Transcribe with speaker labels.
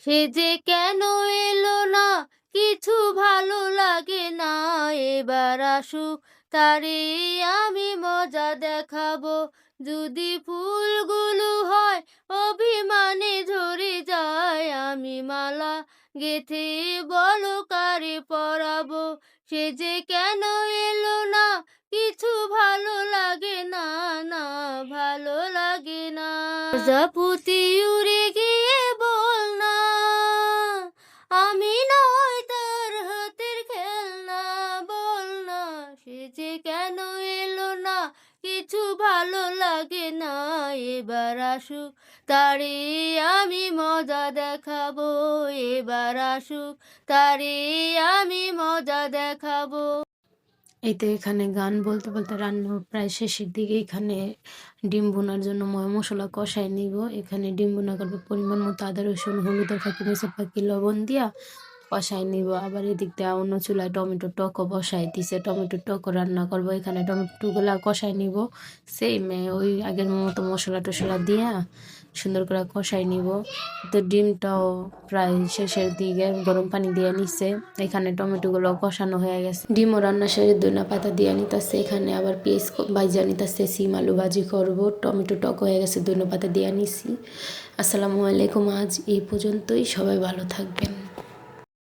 Speaker 1: সে যে কেন এলো না, কিছু ভালো লাগে না। এবার আসুক, তারে আমি মজা দেখাবো। যদি ফুলগুলো হয় অভিমানে ঝরে যায়, আমি মালা গেথে বলো কারে পরাবো। সে যে কেন এলো না, কিছু ভালো লাগে না, না ভালো লাগে না। প্রজাপতি উড়ে গিয়ে বল না, আমি নয় তার হাতের খেলনা। বল না, সে যে কেন এলো না, কিছু ভালো লাগে না। এবার আসুক, তারে আমি মজা দেখাবো। এবার আসুক, তারে আমি মজা দেখাবো।
Speaker 2: এই তো এখানে গান বলতে বলতে রান্না প্রায় শেষের দিকে। এখানে ডিম ভুনার জন্য ময় মশলা কষাই নিব। এখানে ডিম ভুনা করবো, পরিমাণ মতো আদা রসুন হলুদের ফাঁকি মরিচের ফাঁকি লবণ দিয়া কষাই নিব। আবার এদিক দিয়ে অন্য চুলায় টমেটো টকও বসাই দিছে, টমেটো টকও রান্না করব। এখানে টমেটোগুলা কষাই নিব সেম ওই আগের মতো মশলা টশলা দিয়া সুন্দর করে কষাই নিব। তো ডিমটাও প্রায় শেষের দিকে গরম পানি দিয়ে নিচ্ছে। এখানে টমেটোগুলো কষানো হয়ে গেছে, ডিমও রান্না শেষে ধনিয়া পাতা দিয়ে নিতেছে। এখানে আবার পেঁয়াজ ভাজা নিতেছে, সিম আলু ভাজি করব। টমেটো টক হয়ে গেছে, ধনিয়া পাতা দিয়ে নিছি। আসসালামু আলাইকুম, আজ এই পর্যন্তই, সবাই ভালো থাকবেন।